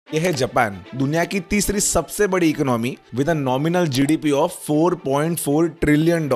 यह है जापान, दुनिया की तीसरी सबसे बड़ी economy with a nominal GDP of $4.4 trillion,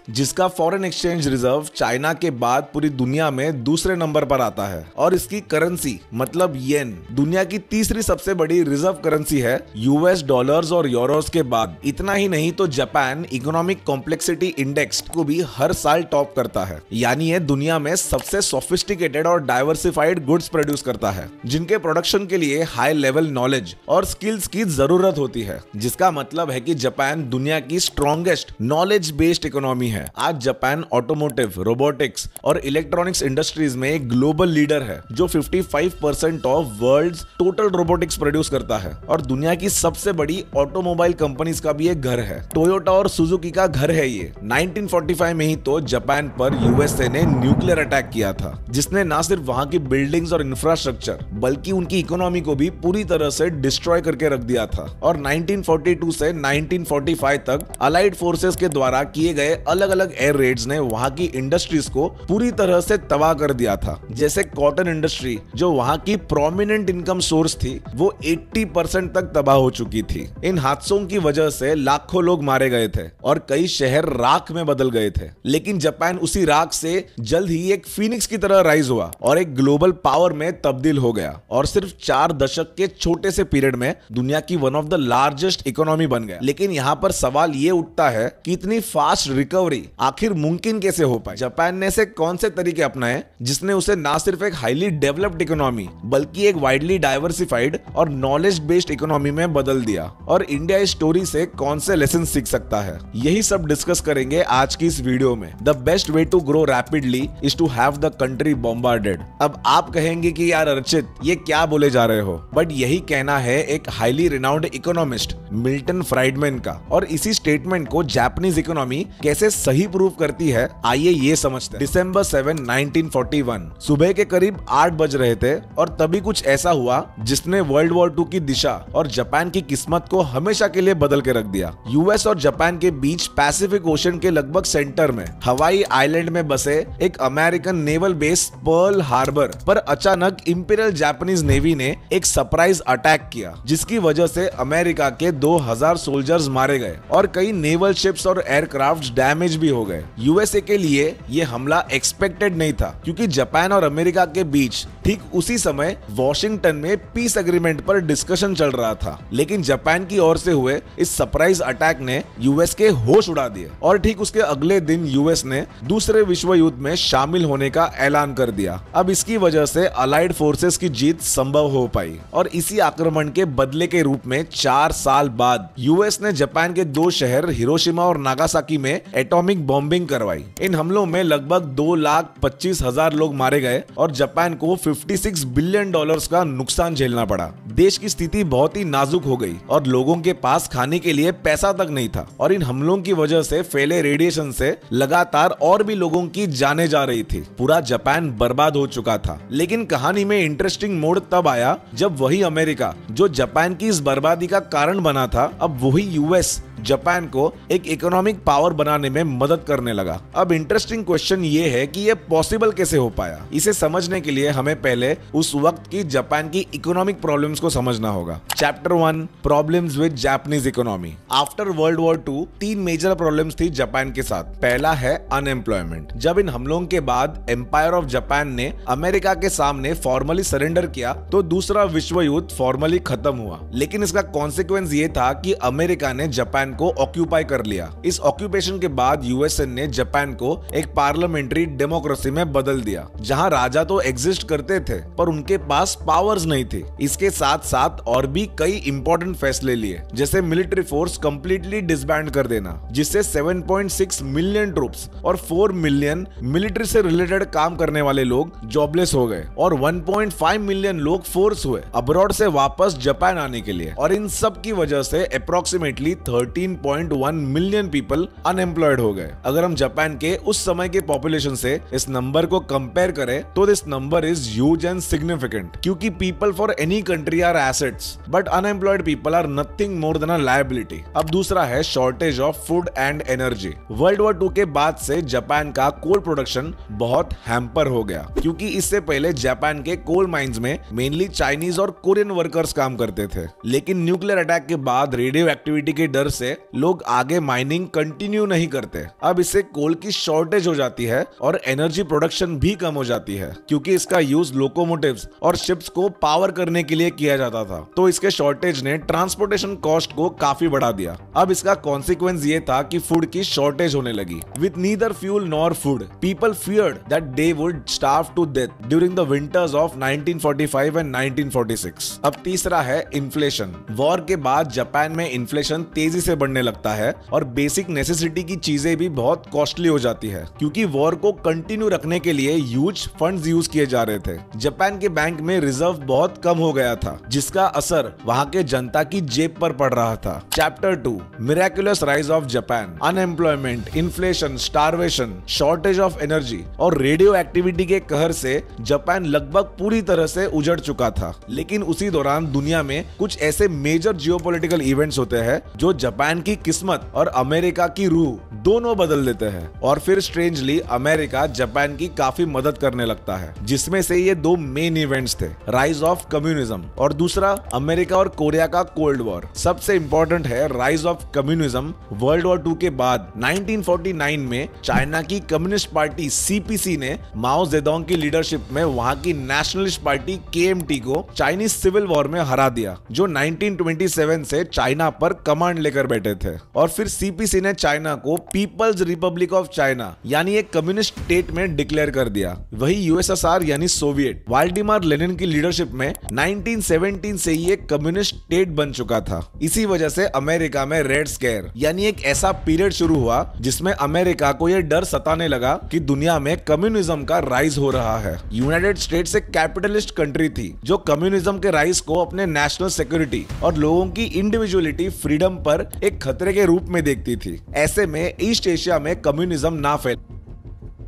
जिसका फॉरेन एक्सचेंज रिजर्व चाइना के बाद पूरी दुनिया में दूसरे नंबर पर आता है। और इसकी करेंसी मतलब येन दुनिया की तीसरी सबसे बड़ी रिजर्व करेंसी है यूएस डॉलर्स और यूरोस के बाद। इतना ही नहीं तो जापान इकोनॉमिक कॉम्प्लेक्सिटी इंडेक्स को भी हर साल टॉप करता है, यानी ये दुनिया में सबसे सोफिस्टिकेटेड और डाइवर्सिफाइड गुड्स प्रोड्यूस करता है, जिनके प्रोडक्शन के लिए हाई लेवल नॉलेज और स्किल्स की जरूरत होती है, जिसका मतलब है कि जापान दुनिया की स्ट्रॉन्गेस्ट नॉलेज बेस्ड इकोनॉमी है। आज जापान ऑटोमोटिव, रोबोटिक्स और इलेक्ट्रॉनिक्स इंडस्ट्रीज में एक ग्लोबल लीडर है, जो 55% of world's total robotics produce करता है और दुनिया की सबसे बड़ी ऑटोमोबाइल कंपनीज का भी एक घर है। टोयोटा और सुजुकी का घर है ये। 1945 में ही तो जापान पर यूएसए ने न्यूक्लियर अटैक किया था, जिसने न सिर्फ वहां की बिल्डिंग्स और इंफ्रास्ट्रक्चर बल्कि उनकी इकोनॉमी को भी पूरी तरह से डिस्ट्रॉय करके रख दिया था। और 1942 से 1945 तक अलाइड फोर्सेस के द्वारा किए गए अलग अलग एयर रेड्स ने वहां की इंडस्ट्रीज को पूरी तरह से तबाह कर दिया था। जैसे कॉटन इंडस्ट्री, जो वहां की प्रोमिनेंट इनकम सोर्स थी, वो 80% तक तबाह हो चुकी थी। इन हादसों की वजह से लाखों लोग मारे गए थे और कई शहर राख में बदल गए थे। लेकिन जापान उसी राख से जल्द ही एक फीनिक्स की तरह राइज हुआ और एक ग्लोबल पावर में तब्दील हो गया और सिर्फ 4 दशक के छोटे से पीरियड में दुनिया की one of the largest economy बन गया। लेकिन यहाँ पर सवाल ये उठता है कि इतनी फास्ट रिकवरी आखिर मुमकिन कैसे हो पाई? जापान ने ऐसे कौन से तरीके अपनाए जिसने उसे ना सिर्फ एक हाईली डेवलप्ड इकोनॉमी बल्कि एक वाइडली डाइवर्सिफाइड और नॉलेज बेस्ड इकोनॉमी में बदल दिया? और इंडिया इस स्टोरी से कौन से लेसन सीख सकता है, यही सब डिस्कस करेंगे आज की इस वीडियो में। The best way to grow rapidly is to have the country bombarded. अब आप कहेंगे कि यार अर्चित, ये क्या बोले जा रहे हो? बट यही कहना है एक highly renowned economist Milton Friedman का। और इसी स्टेटमेंट को जापानीज इकोनॉमी कैसे सही प्रूव करती है, आइए ये समझते हैं। दिसंबर 7, 1941 सुबह के करीब 8 बज रहे थे और तभी कुछ ऐसा हुआ जिसने वर्ल्ड वॉर 2 की दिशा और जापान की किस्मत को हमेशा के लिए बदल के रख दिया। यूएस और जापान के बीच पैसिफिक ओशन के लगभग सेंटर में हवाई आइलैंड में बसे एक American naval base Pearl Harbor पर अचानक इंपीरियल जापानीज नेवी ने एक सरप्राइज अटैक किया, जिसकी वजह से अमेरिका के 2000 सोल्जर्स मारे गए और कई नेवल शिप्स और एयरक्राफ्ट डैमेज भी हो गए। यूएसए के लिए यह हमला एक्सपेक्टेड नहीं था, क्योंकि जापान और अमेरिका के बीच ठीक उसी समय वॉशिंगटन में पीस एग्रीमेंट पर डिस्कशन चल रहा था। लेकिन जापान की ओर से हुए इस सरप्राइज अटैक ने यूएस के होश उड़ा दिए और ठीक उसके अगले दिन यूएस ने दूसरे विश्व युद्ध में शामिल होने का ऐलान कर दिया। अब इसकी वजह से अलाइड फोर्सेस की जीत संभव हो पाई और इसी आक्रमण के बदले के रूप में 4 साल बाद यूएस ने जापान के 2 शहर हिरोशिमा और नागासाकी में एटॉमिक बॉम्बिंग करवाई। इन हमलों में लगभग 2,25,000 लोग मारे गए और जापान को $56 बिलियन का नुकसान झेलना पड़ा। देश की स्थिति बहुत ही नाजुक हो गई और लोगों के पास खाने के लिए पैसा तक नहीं था और इन हमलों की वजह से फैले रेडिएशन से लगातार और भी लोगों की जानें जा रही थी। पूरा जापान बर्बाद हो चुका था। लेकिन कहानी में इंटरेस्टिंग मोड़ तब आया जब वही अमेरिका, जो जापान की इस बर्बादी का कारण बना था, अब वही यूएस जापान को एक इकोनॉमिक पावर बनाने में मदद करने लगा। अब इंटरेस्टिंग क्वेश्चन ये है कि ये पॉसिबल कैसे हो पाया? इसे समझने के लिए हमें पहले उस वक्त की जापान की इकोनॉमिक प्रॉब्लम्स को समझना होगा। Chapter 1, problems with Japanese economy. After world war 2 3 major problems थी जापान के साथ। पहला है अनएम्प्लॉयमेंट। जब इन हमलों के बाद एम्पायर ऑफ जापान ने अमेरिका के सामने फॉर्मली सरेंडर किया तो दूसरा विश्व युद्ध फॉर्मली खत्म हुआ। लेकिन इसका कॉन्सिक्वेंस ये था कि अमेरिका ने जापान को ऑक्यूपाई कर लिया। इस ऑक्यूपेशन के बाद यूएसए ने जापान को एक पार्लियामेंट्री डेमोक्रेसी में बदल दिया, जहां राजा तो एग्जिस्ट करते थे पर उनके पास पावर्स नहीं थे। इसके साथ साथ और भी कई इंपॉर्टेंट फैसले लिए, जैसे मिलिट्री फोर्स कंप्लीटली डिसबैंड कर देना, जिससे 7.6 मिलियन ट्रूप्स और 4 मिलियन मिलिट्री से रिलेटेड काम करने वाले लोग जॉबलेस हो गए और 1.5 मिलियन लोग फोर्स हुए अब्रॉड से वापस जापान आने के लिए। और इन सब की वजह से अप्रोक्सीमेटली 30 17.1 मिलियन पीपल अनएम्प्लॉयड हो गए। अगर हम जापान के उस समय के पॉपुलेशन से इस नंबर को कंपेयर करें तो this number is huge and significant, क्योंकि people for any country are assets but unemployed people are nothing more than a liability. अब दूसरा है shortage of food and energy. World war 2 के बाद से जापान का कोल प्रोडक्शन बहुत hamper हो गया, क्योंकि इससे पहले जापान के कोल माइंस में मेनली चाइनीज और कोरियन वर्कर्स काम करते थे। लेकिन न्यूक्लियर अटैक के बाद रेडियो एक्टिविटी के डर से लोग आगे माइनिंग कंटिन्यू नहीं करते। अब इससे कोल की शॉर्टेज हो जाती है और एनर्जी प्रोडक्शन भी कम हो जाती है, क्योंकि इसका यूज लोकोमोटिव्स और शिप्स को पावर करने के लिए किया जाता था। तो इसके शॉर्टेज ने ट्रांसपोर्टेशन कॉस्ट को काफी बढ़ा दिया। अब इसका कॉन्सिक्वेंस ये था कि फूड की शॉर्टेज होने लगी। With neither fuel nor food, people feared that they would starve to death during the winters of 1945 and 1946। अब तीसरा है इन्फ्लेशन। वॉर के बाद जापान में इन्फ्लेशन तेजी से बढ़ने लगता है और बेसिक नेसेसिटी की चीजें भी बहुत कॉस्टली हो जाती है, क्योंकि वॉर को कंटिन्यू रखने के लिए ह्यूज फंड्स यूज किए जा रहे थे। जापान के बैंक में रिजर्व बहुत कम हो गया था, जिसका असर वहां के जनता की जेब पर पड़ रहा था। Chapter 2, miraculous rise of Japan. Unemployment, inflation, starvation, shortage of energy और रेडियो एक्टिविटी के कहर से जापान लगभग पूरी तरह से उजड़ चुका था। लेकिन उसी दौरान दुनिया में कुछ ऐसे मेजर जियोपॉलिटिकल इवेंट्स होते हैं जो जापान की किस्मत और अमेरिका की रूह दोनों बदल देते हैं। और फिर स्ट्रेंजली अमेरिका जापान की काफी मदद करने लगता है, जिसमें से ये 2 मेन इवेंट्स थे, राइज ऑफ कम्युनिज्म और दूसरा अमेरिका और कोरिया का कोल्ड वॉर। सबसे इंपॉर्टेंट है rise of communism. World war 2 के बाद 1949 में चाइना की कम्युनिस्ट पार्टी CPC ने माओ जेडोंग की लीडरशिप में वहां की नेशनलिस्ट पार्टी KMT को चाइनीज सिविल वॉर में हरा दिया, जो 1927 से चाइना पर कमांड लेकर बैठे थे। और फिर CPC ने चाइना को पीपल्स रिपब्लिक ऑफ चाइना यानी एक कम्युनिस्ट स्टेट में डिक्लेयर कर दिया। वही USSR यानी सोवियत व्लादिमीर लेनिन की लीडरशिप में 1917 से ही एक कम्युनिस्ट स्टेट बन चुका था। इसी वजह से अमेरिका में रेड स्केयर यानी एक ऐसा पीरियड शुरू हुआ जिसमें अमेरिका को यह डर सताने लगा कि दुनिया में कम्युनिज्म का राइज हो रहा है। यूनाइटेड स्टेट्स एक कैपिटलिस्ट कंट्री थी जो कम्युनिज्म के राइज को अपने नेशनल सिक्योरिटी और लोगों की इंडिविजुअलिटी, फ्रीडम पर एक खतरे के रूप में देखती थी। ऐसे में ईस्ट एशिया में कम्युनिज्म ना फैले,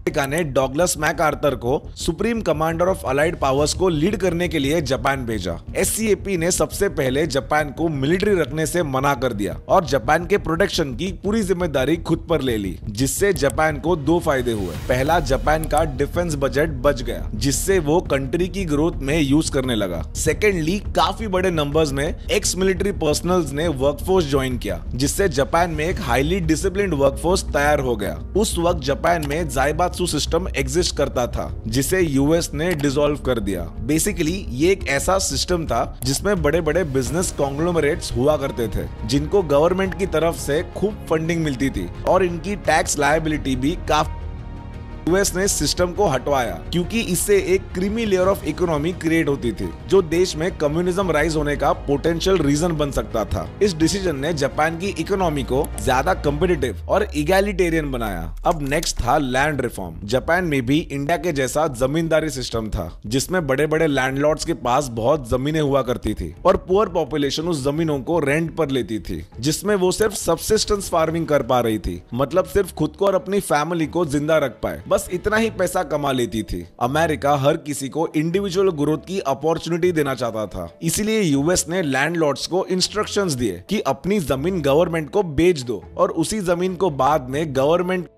अमेरिका ने डॉगलस मैकआर्थर को supreme commander of allied powers को लीड करने के लिए जापान भेजा। SCAP ने सबसे पहले जापान को मिलिट्री रखने से मना कर दिया और जापान के प्रोटेक्शन की पूरी जिम्मेदारी खुद पर ले ली, जिससे जापान को 2 फायदे हुए। पहला, जापान का डिफेंस बजट बच गया, जिससे वो कंट्री की ग्रोथ में यूज करने लगा। सेकेंडली, काफी बड़े नंबर्स में एक्स मिलिट्री पर्सनल्स ने वर्कफोर्स ज्वाइन किया, जिससे जापान में एक हाईली डिसिप्लिन्ड वर्कफोर्स तैयार हो गया। उस वक्त जापान में ज़ाइबात्सु सिस्टम एग्जिस्ट करता था, जिसे US ने डिसॉल्व कर दिया। बेसिकली ये एक ऐसा सिस्टम था जिसमें बड़े बड़े बिजनेस कॉन्ग्लोमरेट्स हुआ करते थे, जिनको गवर्नमेंट की तरफ से खूब फंडिंग मिलती थी और इनकी टैक्स लायबिलिटी भी काफी। US ने सिस्टम को हटवाया क्योंकि इससे एक creamy layer of economy create होती थी, जो देश में कम्युनिज्म राइज होने का पोटेंशियल रीजन बन सकता था। इस डिसीजन ने जापान की इकोनॉमी को ज्यादा कम्पिटिटिव और इगैलिटेरियन बनाया। अब नेक्स्ट था लैंड रिफॉर्म। जापान में भी इंडिया के जैसा जमींदारी सिस्टम था, जिसमें बड़े बड़े लैंडलॉर्ड्स के पास बहुत जमीनें हुआ करती थी और पुअर पॉपुलेशन उस जमीनों को रेंट पर लेती थी, जिसमें वो सिर्फ सबसिस्टेंस फार्मिंग कर पा रही थी, मतलब सिर्फ खुद को और अपनी फैमिली को जिंदा रख पाए, बस इतना ही पैसा कमा लेती थी। अमेरिका हर किसी को इंडिविजुअल ग्रोथ की अपॉर्चुनिटी देना चाहता था, इसलिए US ने लैंडलॉर्ड्स को इंस्ट्रक्शंस दिए कि अपनी जमीन गवर्नमेंट को बेच दो और उसी जमीन को बाद में गवर्नमेंट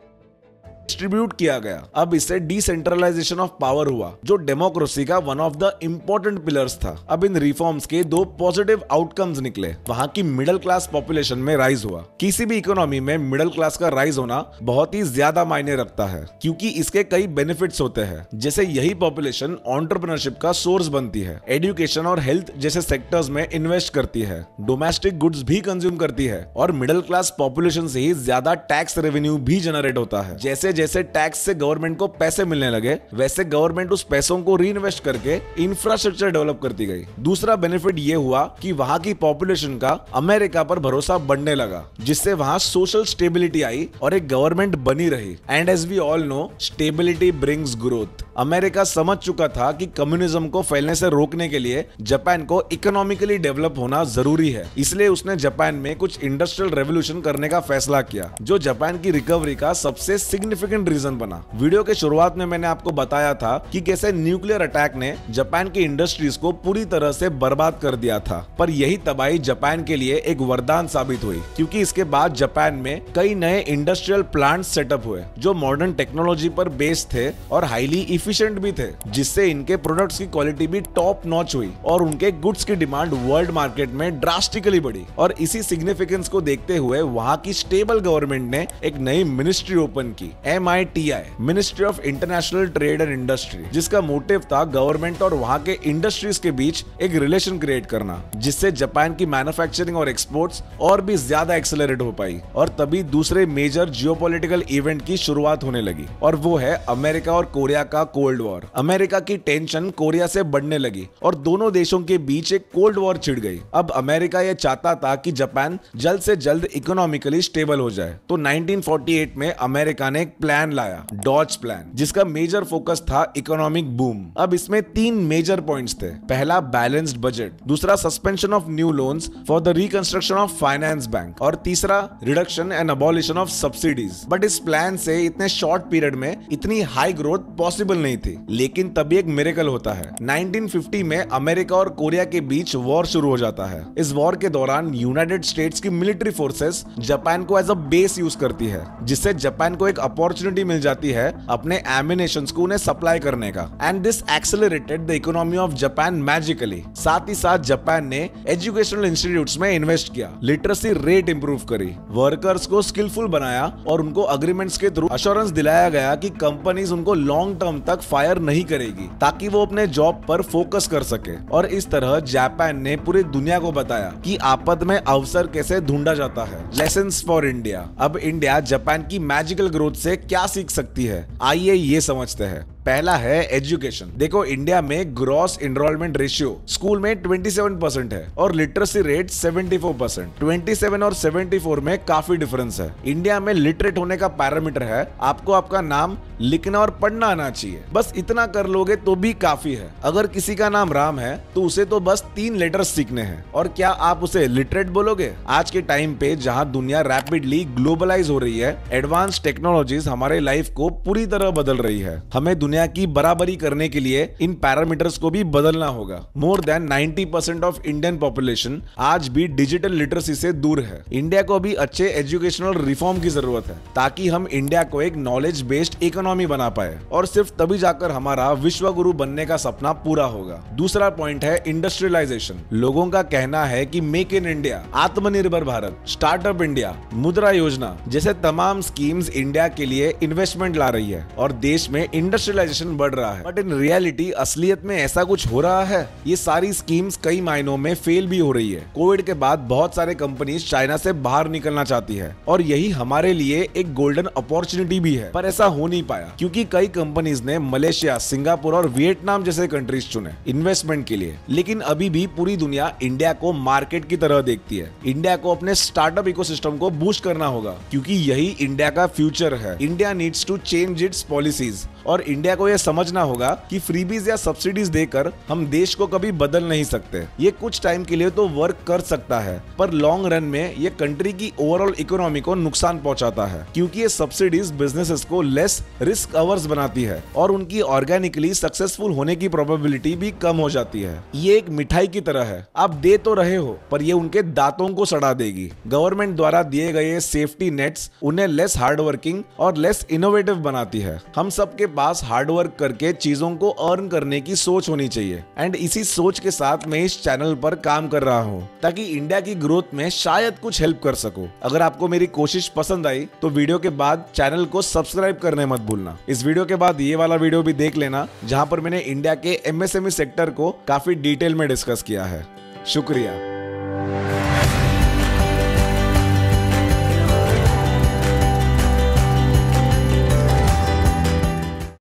डिस्ट्रीब्यूट किया गया। अब इससे डिसेंट्रलाइजेशन ऑफ पावर हुआ, जो डेमोक्रेसी का one of the important pillars था। अब इन रिफॉर्म्स के 2 पॉजिटिव आउटकम्स निकले। वहां की मिडिल क्लास पॉपुलेशन में राइज हुआ। किसी भी इकोनॉमी में मिडिल क्लास का राइज होना बहुत ही ज्यादा मायने रखता है, क्योंकि इसके कई बेनिफिट्स होते हैं, जैसे यही पॉपुलेशन एंटरप्रेन्योरशिप का सोर्स बनती है, एजुकेशन और हेल्थ जैसे सेक्टर्स में इन्वेस्ट करती है, डोमेस्टिक गुड्स भी कंज्यूम करती है और मिडिल क्लास पॉपुलेशन से ही ज्यादा टैक्स रेवेन्यू भी जनरेट होता है। जैसे जैसे टैक्स से गवर्नमेंट को पैसे मिलने लगे, वैसे गवर्नमेंट उस पैसों को री इन्वेस्ट करके इंफ्रास्ट्रक्चर डेवलप करती गई। दूसरा बेनिफिट ये हुआ कि वहां की पॉपुलेशन का अमेरिका पर भरोसा बढ़ने लगा, जिससे वहां सोशल स्टेबिलिटी आई और एक गवर्नमेंट बनी रही। And as we all know, stability brings growth. America समझ चुका था कि कम्युनिज्म को फैलने से रोकने के लिए जापान को इकोनॉमिकली डेवलप होना जरूरी है, इसलिए उसने जापान में कुछ इंडस्ट्रियल रेवोल्यूशन करने का फैसला किया, जो जापान की रिकवरी का सबसे सिग्निफिकेंट रीजन बना। वीडियो के शुरुआत में मैंने आपको बताया था कि कैसे न्यूक्लियर अटैक ने जापान की इंडस्ट्रीज को पूरी तरह से बर्बाद कर दिया था, पर यही तबाही जापान के लिए एक वरदान साबित हुई, क्योंकि इसके बाद जापान में कई नए इंडस्ट्रियल प्लांट्स सेटअप हुए जो मॉडर्न टेक्नोलॉजी पर बेस्ड थे और हाईली इफिशिएंट भी थे, जिससे इनके प्रोडक्ट्स की क्वालिटी भी टॉप नॉच हुई और उनके गुड्स की डिमांड वर्ल्ड मार्केट में ड्रास्टिकली बढ़ी। और इसी सिग्निफिकेंस को देखते हुए वहां की स्टेबल गवर्नमेंट ने एक नई मिनिस्ट्री ओपन की, MITI, ministry of international trade and industry, जिसका मोटिव था गवर्नमेंट और वहां के इंडस्ट्रीज के बीच एक रिलेशन क्रिएट करना, जिससे जापान की मैन्युफैक्चरिंग और एक्सपोर्ट्स और भी ज्यादा एक्सेलरेट हो पाई। और तभी दूसरे मेजर जियोपॉलिटिकल इवेंट की शुरुआत होने लगी, और वो है अमेरिका और कोरिया का कोल्ड वॉर। अमेरिका की टेंशन कोरिया से बढ़ने लगी और दोनों देशों के बीच एक कोल्ड वॉर छिड़ गई। अब अमेरिका यह चाहता था कि जापान जल्द से जल्द इकोनॉमिकली स्टेबल हो जाए, तो 1948 में अमेरिका ने एक प्लान लाया, डॉज प्लान, जिसका मेजर फोकस था इकोनॉमिक बूम। अब इसमें 3 मेजर पॉइंट्स थे। पहला, बैलेंस्ड बजट, दूसरा, suspension of new loans for the reconstruction of finance bank, और तीसरा, reduction and abolition of subsidies. But इस प्लान से इतने शॉर्ट पीरियड में इतनी हाई ग्रोथ पॉसिबल नहीं थी, लेकिन तभी एक मिरेकल होता है। 1950 में अमेरिका और कोरिया के बीच वॉर शुरू हो जाता है। इस वॉर के दौरान यूनाइटेड स्टेट्स की मिलिट्री फोर्सेस जापान को एज अ बेस यूज करती है, जिससे जापान को एक अपॉर्चुनिटी मिल जाती है अपने एमिनेशंस को उन्हें सप्लाई करने का। And this accelerated the economy of Japan magically. साथ ही साथ जापान ने एजुकेशनल इंस्टीट्यूट्स में इन्वेस्ट किया, लिटरेसी रेट इंप्रूव करी, वर्कर्स को स्किलफुल बनाया और उनको अग्रीमेंट्स के थ्रू अश्योरेंस दिलाया गया कि कंपनीज उनको लॉन्ग टर्म तक फायर नहीं करेगी, ताकि वो अपने जॉब पर फोकस कर सके। और इस तरह जापान ने पूरी दुनिया को बताया कि आपद में अवसर कैसे ढूंढा जाता है। Lessons for India. अब इंडिया जापान की मैजिकल ग्रोथ से क्या सीख सकती है, आइए ये समझते हैं। पहला है एजुकेशन। देखो, इंडिया में ग्रॉस एनरोलमेंट रेशियो स्कूल में 27% है और लिटरेसी रेट 74%। 27 और 74 में काफी डिफरेंस है। इंडिया में लिटरेट होने का पैरामीटर है आपको आपका नाम लिखना और पढ़ना आना चाहिए, बस इतना कर लोगे तो भी काफी है। अगर किसी का नाम राम है तो उसे तो बस 3 लेटर्स सीखने हैं, और क्या आप उसे लिटरेट बोलोगे? आज के टाइम पे जहां दुनिया रैपिडली ग्लोबलाइज हो रही है, एडवांस टेक्नोलॉजीज हमारे लाइफ को पूरी तरह बदल रही है। हमें दुनिया की बराबरी करने के लिए इन पैरामीटर्स को भी बदलना होगा। More than 90% of Indian population आज भी डिजिटल लिटरेसी से दूर है। इंडिया को भी अच्छे एजुकेशनल रिफॉर्म की जरूरत है, ताकि हम इंडिया को एक नॉलेज बेस्ड इकोनॉमी बना पाए, और सिर्फ तभी जाकर हमारा विश्व गुरु बनने का सपना पूरा होगा। दूसरा पॉइंट है इंडस्ट्रियलाइजेशन। लोगों का कहना है कि मेक इन इंडिया, आत्मनिर्भर भारत, स्टार्टअप इंडिया, मुद्रा योजना जैसे तमाम स्कीम्स इंडिया के लिए इन्वेस्टमेंट ला रही है और देश में इंडस्ट्रियलाइजेशन बढ़ रहा है। बट इन रियलिटी असलियत में ऐसा कुछ हो रहा है? ये सारी स्कीम्स कई मायनों में फेल भी हो रही है। कोविड के बाद बहुत सारे कंपनीज चाइना से बाहर निकलना चाहती है, और यही हमारे लिए एक गोल्डन अपॉर्चुनिटी भी है, पर ऐसा हो नहीं पाया क्योंकि कई कंपनीज ने मलेशिया, सिंगापुर और वियतनाम जैसे कंट्रीज चुने इन्वेस्टमेंट के लिए। लेकिन अभी भी पूरी दुनिया इंडिया को मार्केट की तरह देखती है। इंडिया को अपने स्टार्टअप इकोसिस्टम को बूस्ट करना होगा, क्योंकि यही इंडिया का फ्यूचर है। India needs to change its policies, और इंडिया को यह समझना होगा कि फ्रीबीज या सब्सिडीज देकर हम देश को कभी बदल नहीं सकते। ये कुछ टाइम के लिए तो वर्क कर सकता है, पर लॉन्ग रन में ये कंट्री की ओवरऑल इकोनॉमी को नुकसान पहुंचाता है, क्योंकि ये सब्सिडीज बिजनेसेस को लेस रिस्क अवर्स बनाती है और उनकी ऑर्गेनिकली सक्सेसफुल होने की प्रोबेबिलिटी भी कम हो जाती है। ये एक मिठाई की तरह है, आप दे तो रहे हो पर ये उनके दांतों को सड़ा देगी। गवर्नमेंट द्वारा दिए गए सेफ्टी नेट्स उन्हें लेस हार्ड वर्किंग और लेस इनोवेटिव बनाती है। हम सबके पास हार्डवर्क करके चीजों को अर्न करने की सोच होनी चाहिए, एंड इसी सोच के साथ मैं इस चैनल पर काम कर रहा हूँ ताकि इंडिया की ग्रोथ में शायद कुछ हेल्प कर सकूं। अगर आपको मेरी कोशिश पसंद आई तो वीडियो के बाद चैनल को सब्सक्राइब करने मत भूलना। इस वीडियो के बाद ये वाला वीडियो भी देख लेना, जहां पर मैंने इंडिया के MSME सेक्टर को काफी डिटेल में डिस्कस किया है। शुक्रिया।